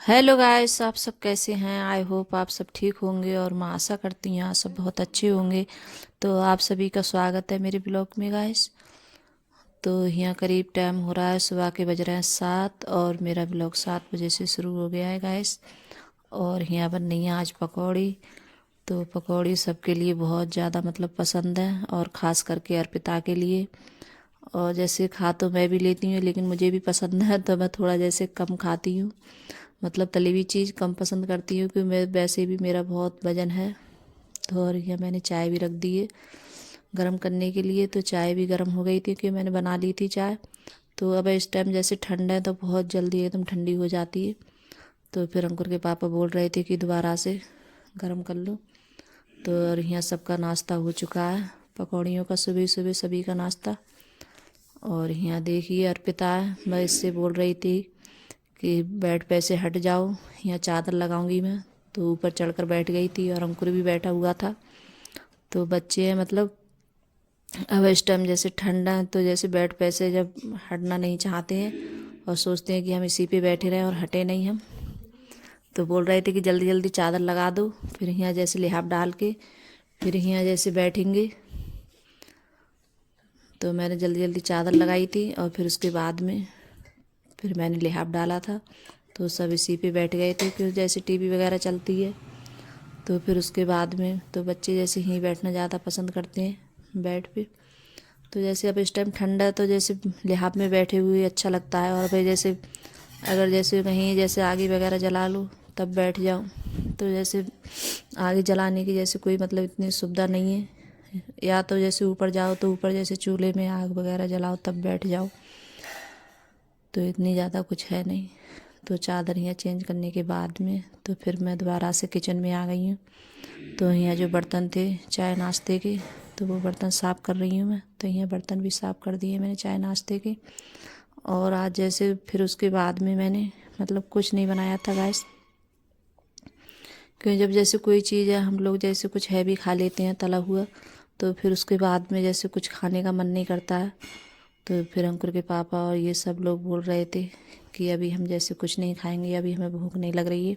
Hello guys, आप सब कैसे हैं। आई होप आप सब ठीक होंगे और मैं आशा करती हूँ आप सब बहुत अच्छे होंगे। तो आप सभी का स्वागत है मेरे ब्लॉग में गाइस। तो यहाँ करीब टाइम हो रहा है, सुबह के बज रहे हैं 7 और मेरा ब्लॉग 7 बजे से शुरू हो गया है गाइस। और यहाँ बन रही है आज पकौड़ी। तो पकौड़ी सबके लिए बहुत ज़्यादा मतलब पसंद है और ख़ास करके अर्पिता के लिए। और जैसे खा तो मैं भी लेती हूँ लेकिन मुझे भी पसंद है तो मैं थोड़ा जैसे कम खाती हूँ। मतलब तली हुई चीज़ कम पसंद करती हूँ क्योंकि मैं वैसे भी मेरा बहुत वजन है। तो और यह मैंने चाय भी रख दी है गरम करने के लिए। तो चाय भी गरम हो गई थी क्योंकि मैंने बना ली थी चाय। तो अब इस टाइम जैसे ठंड है तो बहुत जल्दी एकदम ठंडी हो जाती है। तो फिर अंकुर के पापा बोल रहे थे कि दोबारा से गरम कर लो। तो और यहाँ सबका नाश्ता हो चुका है, पकौड़ियों का सुबह सुबह सभी का नाश्ता। और यहाँ देखिए अर्पिता है, मैं इससे बोल रही थी कि बेड पे से हट जाओ, यहाँ चादर लगाऊंगी मैं। तो ऊपर चढ़कर बैठ गई थी और अंकुर भी बैठा हुआ था। तो बच्चे हैं मतलब अब इस टाइम जैसे ठंडा है तो जैसे बेड पे से जब हटना नहीं चाहते हैं और सोचते हैं कि हम इसी पे बैठे रहें और हटे नहीं हम। तो बोल रहे थे कि जल्दी जल्दी चादर लगा दो, फिर यहाँ जैसे लिहाफ डाल के फिर यहाँ जैसे बैठेंगे। तो मैंने जल्दी जल्दी चादर लगाई थी और फिर उसके बाद में फिर मैंने लिहाफ डाला था। तो सब इसी पे बैठ गए थे क्योंकि जैसे टीवी वगैरह चलती है। तो फिर उसके बाद में तो बच्चे जैसे यहीं बैठना ज़्यादा पसंद करते हैं बेड पे। तो जैसे अब इस टाइम ठंडा है तो जैसे लिहाफ में बैठे हुए अच्छा लगता है। और भाई जैसे अगर जैसे कहीं जैसे आग वगैरह जला लो तब बैठ जाओ। तो जैसे आग जलाने की जैसे कोई मतलब इतनी सुविधा नहीं है, या तो जैसे ऊपर जाओ तो ऊपर जैसे चूल्हे में आग वगैरह जलाओ तब बैठ जाओ। तो इतनी ज़्यादा कुछ है नहीं। तो चादर यहाँ चेंज करने के बाद में तो फिर मैं दोबारा से किचन में आ गई हूँ। तो यहाँ जो बर्तन थे चाय नाश्ते के तो वो बर्तन साफ़ कर रही हूँ मैं। तो यहाँ बर्तन भी साफ़ कर दिए मैंने चाय नाश्ते के। और आज जैसे फिर उसके बाद में मैंने मतलब कुछ नहीं बनाया था गैस, क्योंकि जब जैसे कोई चीज़ है हम लोग जैसे कुछ हैवी खा लेते हैं तला हुआ तो फिर उसके बाद में जैसे कुछ खाने का मन नहीं करता है। तो फिर अंकुर के पापा और ये सब लोग बोल रहे थे कि अभी हम जैसे कुछ नहीं खाएंगे, अभी हमें भूख नहीं लग रही है।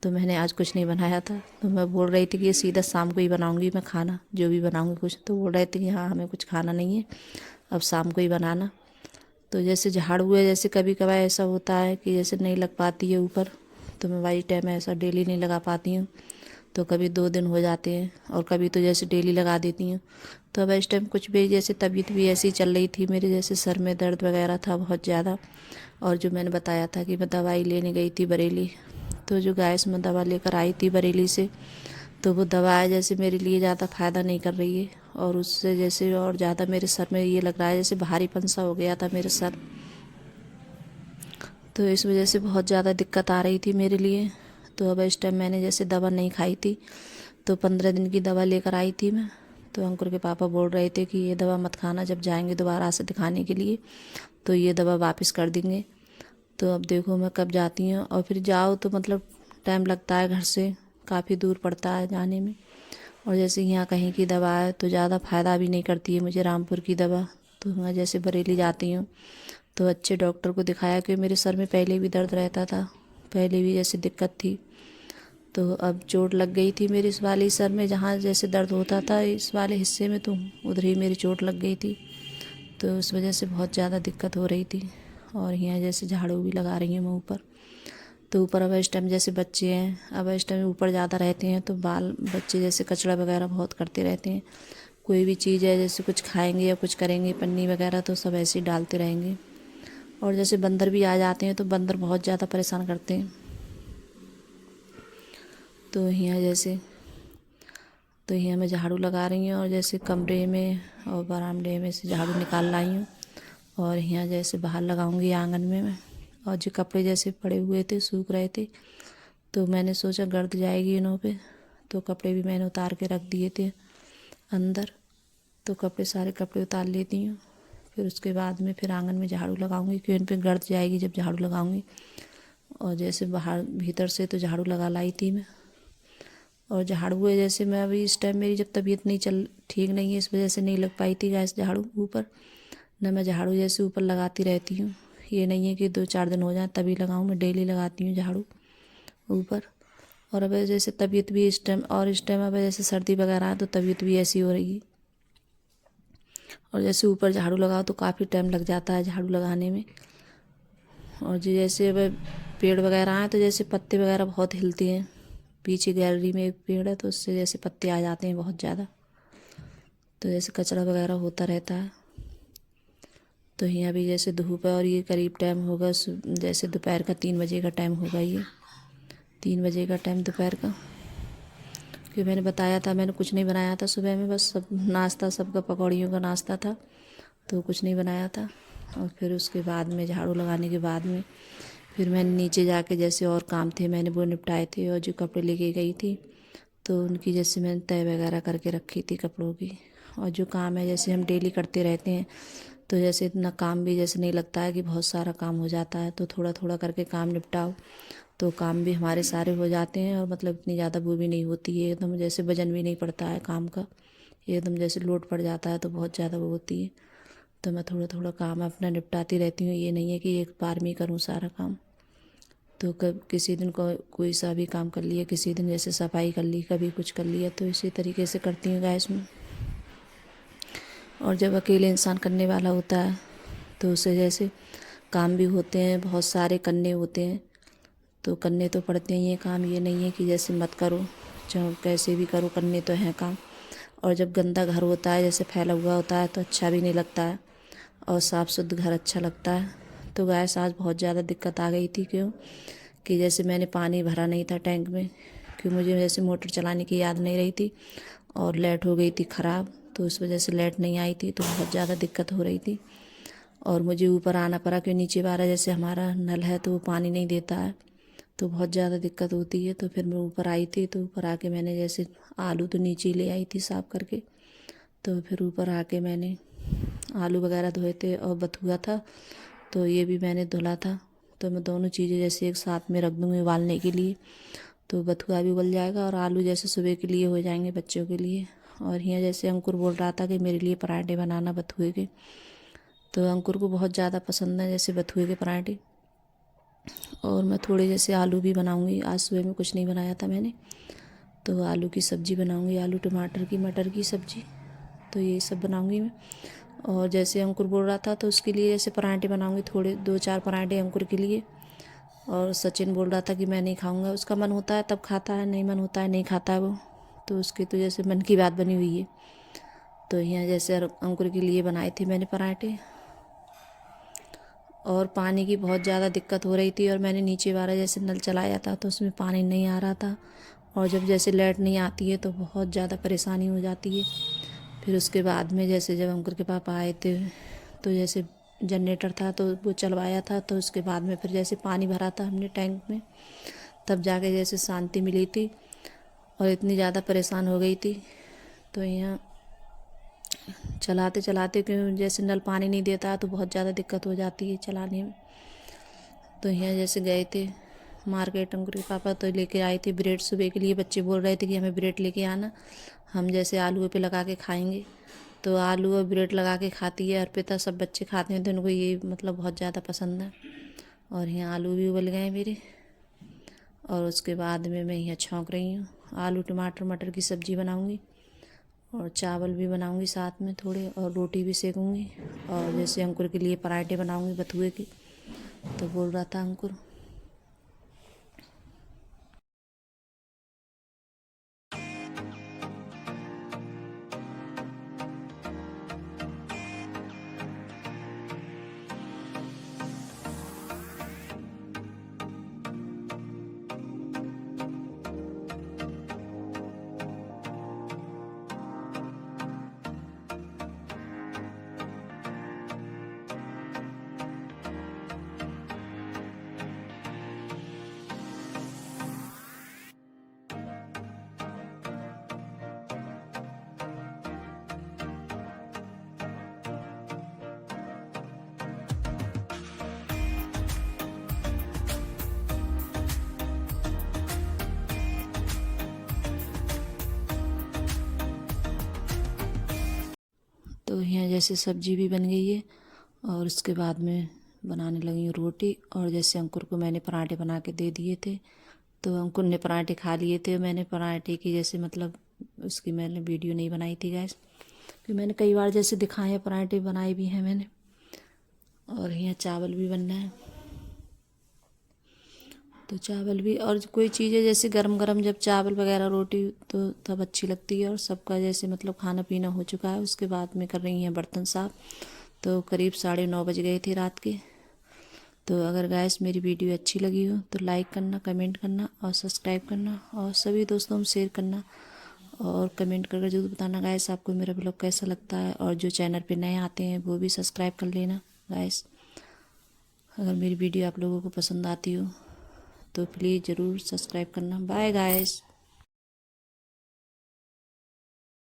तो मैंने आज कुछ नहीं बनाया था। तो मैं बोल रही थी कि ये सीधा शाम को ही बनाऊंगी मैं खाना, जो भी बनाऊंगी कुछ। तो बोल रहे थे कि हाँ हमें कुछ खाना नहीं है, अब शाम को ही बनाना। तो जैसे झाड़ू है जैसे कभी कभार ऐसा होता है कि जैसे नहीं लग पाती है ऊपर। तो मैं वाई टाइम ऐसा डेली नहीं लगा पाती हूँ। तो कभी 2 दिन हो जाते हैं और कभी तो जैसे डेली लगा देती हूँ। तो अब इस टाइम कुछ भी जैसे तबीयत भी ऐसी चल रही थी मेरे, जैसे सर में दर्द वगैरह था बहुत ज़्यादा। और जो मैंने बताया था कि मैं दवाई लेने गई थी बरेली, तो जो गैस में दवा लेकर आई थी बरेली से, तो वो दवा जैसे मेरे लिए ज़्यादा फ़ायदा नहीं कर रही है। और उससे जैसे और ज़्यादा मेरे सर में ये लग रहा है जैसे भारीपन सा हो गया था मेरे सर। तो इस वजह से बहुत ज़्यादा दिक्कत आ रही थी मेरे लिए। तो अब इस टाइम मैंने जैसे दवा नहीं खाई थी तो 15 दिन की दवा लेकर आई थी मैं। तो अंकुर के पापा बोल रहे थे कि ये दवा मत खाना, जब जाएंगे दोबारा से दिखाने के लिए तो ये दवा वापस कर देंगे। तो अब देखो मैं कब जाती हूँ। और फिर जाओ तो मतलब टाइम लगता है, घर से काफ़ी दूर पड़ता है जाने में। और जैसे यहाँ कहीं की दवा है तो ज़्यादा फ़ायदा भी नहीं करती है मुझे रामपुर की दवा। तो मैं जैसे बरेली जाती हूँ तो अच्छे डॉक्टर को दिखाया कि मेरे सर में पहले भी दर्द रहता था, पहले भी जैसे दिक्कत थी। तो अब चोट लग गई थी मेरे इस वाले सर में, जहाँ जैसे दर्द होता था इस वाले हिस्से में, तो उधर ही मेरी चोट लग गई थी। तो उस वजह से बहुत ज़्यादा दिक्कत हो रही थी। और यहाँ जैसे झाड़ू भी लगा रही हूँ मैं ऊपर। तो ऊपर अब इस टाइम जैसे बच्चे हैं, अब इस टाइम ऊपर ज़्यादा रहते हैं तो बाल बच्चे जैसे कचरा वगैरह बहुत करते रहते हैं। कोई भी चीज़ है जैसे कुछ खाएंगे या कुछ करेंगे पन्नी वगैरह तो सब ऐसे ही डालते रहेंगे। और जैसे बंदर भी आ जाते हैं तो बंदर बहुत ज़्यादा परेशान करते हैं। तो यहाँ जैसे तो यहाँ मैं झाड़ू लगा रही हूँ और जैसे कमरे में और बरामदे में से झाड़ू निकाल लाई हूँ। और यहाँ जैसे बाहर लगाऊंगी आंगन में मैं। और जो कपड़े जैसे पड़े हुए थे सूख रहे थे तो मैंने सोचा गर्द जाएगी इन्हों पे, तो कपड़े भी मैंने उतार के रख दिए थे अंदर। तो कपड़े सारे कपड़े उतार लेती हूँ, फिर उसके बाद में फिर आंगन में झाड़ू लगाऊंगी क्योंकि इन पे गर्द जाएगी जब झाड़ू लगाऊंगी। और जैसे बाहर भीतर से तो झाड़ू लगा लाई थी मैं। और झाड़ू है जैसे मैं अभी इस टाइम मेरी जब तबीयत नहीं चल ठीक नहीं है इस वजह से नहीं लग पाई थी गैस झाड़ू ऊपर। न मैं झाड़ू जैसे ऊपर लगाती रहती हूँ, ये नहीं है कि 2-4 दिन हो जाए तभी लगाऊँ, मैं डेली लगाती हूँ झाड़ू। ऊपर। और अब जैसे तबीयत भी इस टाइम अब जैसे सर्दी वगैरह है तो तबीयत भी ऐसी हो रही है। और जैसे ऊपर झाड़ू लगाओ तो काफ़ी टाइम लग जाता है झाड़ू लगाने में। और जो जैसे अब पेड़ वगैरह हैं तो जैसे पत्ते वगैरह बहुत हिलते हैं। पीछे गैलरी में एक पेड़ है तो उससे जैसे पत्ते आ जाते हैं बहुत ज़्यादा, तो जैसे कचरा वगैरह होता रहता है। तो यहाँ भी जैसे धूप है और ये करीब टाइम होगा जैसे दोपहर का 3 बजे का टाइम होगा, ये 3 बजे का टाइम दोपहर का। क्योंकि मैंने बताया था मैंने कुछ नहीं बनाया था सुबह में, बस सब नाश्ता सबका पकौड़ियों का नाश्ता था तो कुछ नहीं बनाया था। और फिर उसके बाद में झाड़ू लगाने के बाद में फिर मैंने नीचे जाके जैसे और काम थे मैंने वो निपटाए थे। और जो कपड़े लेके गई थी तो उनकी जैसे मैंने तय वगैरह करके रखी थी कपड़ों की। और जो काम है जैसे हम डेली करते रहते हैं तो जैसे इतना काम भी जैसे नहीं लगता है कि बहुत सारा काम हो जाता है, तो थोड़ा थोड़ा करके काम निपटाओ तो काम भी हमारे सारे हो जाते हैं। और मतलब इतनी ज़्यादा वो भी नहीं होती है, एकदम जैसे वजन भी नहीं पड़ता है काम का, एकदम जैसे लोड पड़ जाता है तो बहुत ज़्यादा वो होती है। तो मैं थोड़ा थोड़ा काम अपना निपटाती रहती हूँ, ये नहीं है कि एक बार में ही करूँ सारा काम। तो कब किसी दिन कोई सा भी काम कर लिया, किसी दिन जैसे सफाई कर ली, कभी कुछ कर लिया, तो इसी तरीके से करती हूँ गैस में। और जब अकेले इंसान करने वाला होता है तो उसे जैसे काम भी होते हैं, बहुत सारे करने होते हैं तो करने तो पड़ते ही हैं काम, ये नहीं है कि जैसे मत करो, चाहे कैसे भी करो करने तो हैं काम। और जब गंदा घर होता है जैसे फैला हुआ होता है तो अच्छा भी नहीं लगता है, और साफ़ शुद्ध घर अच्छा लगता है। तो गैस आज बहुत ज़्यादा दिक्कत आ गई थी, क्यों कि जैसे मैंने पानी भरा नहीं था टैंक में, क्यों मुझे जैसे मोटर चलाने की याद नहीं रही थी और लाइट हो गई थी ख़राब, तो उस वजह से लाइट नहीं आई थी तो बहुत ज़्यादा दिक्कत हो रही थी। और मुझे ऊपर आना पड़ा, क्योंकि नीचे वाला जैसे हमारा नल है तो वो पानी नहीं देता है तो बहुत ज़्यादा दिक्कत होती है। तो फिर मैं ऊपर आई थी, तो ऊपर आके मैंने जैसे आलू तो नीचे ही ले आई थी साफ़ करके, तो फिर ऊपर आके मैंने आलू वगैरह धोए थे और बथुआ था तो ये भी मैंने धुला था। तो मैं दोनों चीज़ें जैसे एक साथ में रख दूँगी उबालने के लिए, तो बथुआ भी उबल जाएगा और आलू जैसे सुबह के लिए हो जाएंगे बच्चों के लिए। और यहाँ जैसे अंकुर बोल रहा था कि मेरे लिए पराठे बनाना बथुए के, तो अंकुर को बहुत ज़्यादा पसंद है जैसे बथुए के पराठे। और मैं थोड़े जैसे आलू भी बनाऊंगी, आज सुबह में कुछ नहीं बनाया था मैंने, तो आलू की सब्ज़ी बनाऊंगी, आलू टमाटर की मटर की सब्ज़ी, तो ये सब बनाऊंगी मैं। और जैसे अंकुर बोल रहा था तो उसके लिए जैसे पराठे बनाऊंगी, थोड़े 2-4 पराठे अंकुर के लिए। और सचिन बोल रहा था कि मैं नहीं खाऊंगा, उसका मन होता है तब खाता है, नहीं मन होता है नहीं खाता है वो, तो उसके तो जैसे मन की बात बनी हुई है। तो यहाँ जैसे अंकुर के लिए बनाए थे मैंने पराठे। और पानी की बहुत ज़्यादा दिक्कत हो रही थी और मैंने नीचे वाला जैसे नल चलाया था तो उसमें पानी नहीं आ रहा था, और जब जैसे लाइट नहीं आती है तो बहुत ज़्यादा परेशानी हो जाती है। फिर उसके बाद में जैसे जब अंकुर के पापा आए थे तो जैसे जनरेटर था तो वो चलवाया था, तो उसके बाद में फिर जैसे पानी भरा था हमने टैंक में, तब जाके जैसे शांति मिली थी। और इतनी ज़्यादा परेशान हो गई थी तो यहाँ चलाते चलाते क्यों जैसे नल पानी नहीं देता है तो बहुत ज़्यादा दिक्कत हो जाती है चलाने में। तो यहाँ जैसे गए थे मार्केट, अंकुर के पापा तो लेके आए थे ब्रेड सुबह के लिए, बच्चे बोल रहे थे कि हमें ब्रेड लेके आना, हम जैसे आलू पे लगा के खाएंगे। तो आलू और ब्रेड लगा के खाती है अर्पिता, सब बच्चे खाते हैं तो उनको ये मतलब बहुत ज़्यादा पसंद है। और यहाँ आलू भी उबल गए मेरे, और उसके बाद में मैं यहाँ छौंक रही हूँ, आलू टमाटर मटर की सब्ज़ी बनाऊँगी और चावल भी बनाऊँगी साथ में थोड़े, और रोटी भी सेकूँगी। और जैसे अंकुर के लिए पराठे बनाऊँगी बथुए के, तो बोल रहा था अंकुर। तो यहाँ जैसे सब्जी भी बन गई है और उसके बाद में बनाने लगी हूँ रोटी। और जैसे अंकुर को मैंने पराठे बना के दे दिए थे तो अंकुर ने पराठे खा लिए थे। मैंने पराठे की जैसे मतलब उसकी मैंने वीडियो नहीं बनाई थी गैस, क्योंकि मैंने कई बार जैसे दिखाए हैं, पराठे बनाए भी हैं मैंने। और यहाँ चावल भी बनना है, तो चावल भी, और कोई चीज़ें जैसे गरम गरम जब चावल वगैरह रोटी तो तब अच्छी लगती है। और सबका जैसे मतलब खाना पीना हो चुका है, उसके बाद में कर रही हैं बर्तन साफ। तो करीब 9:30 बज गए थे रात के। तो अगर गाइस मेरी वीडियो अच्छी लगी हो तो लाइक करना, कमेंट करना और सब्सक्राइब करना, और सभी दोस्तों में शेयर करना। और कमेंट करके जरूर बताना गाइस आपको मेरा ब्लॉग कैसा लगता है। और जो चैनल पे नए आते हैं वो भी सब्सक्राइब कर लेना गाइस। अगर मेरी वीडियो आप लोगों को पसंद आती हो तो प्लीज़ ज़रूर सब्सक्राइब करना। Bye guys.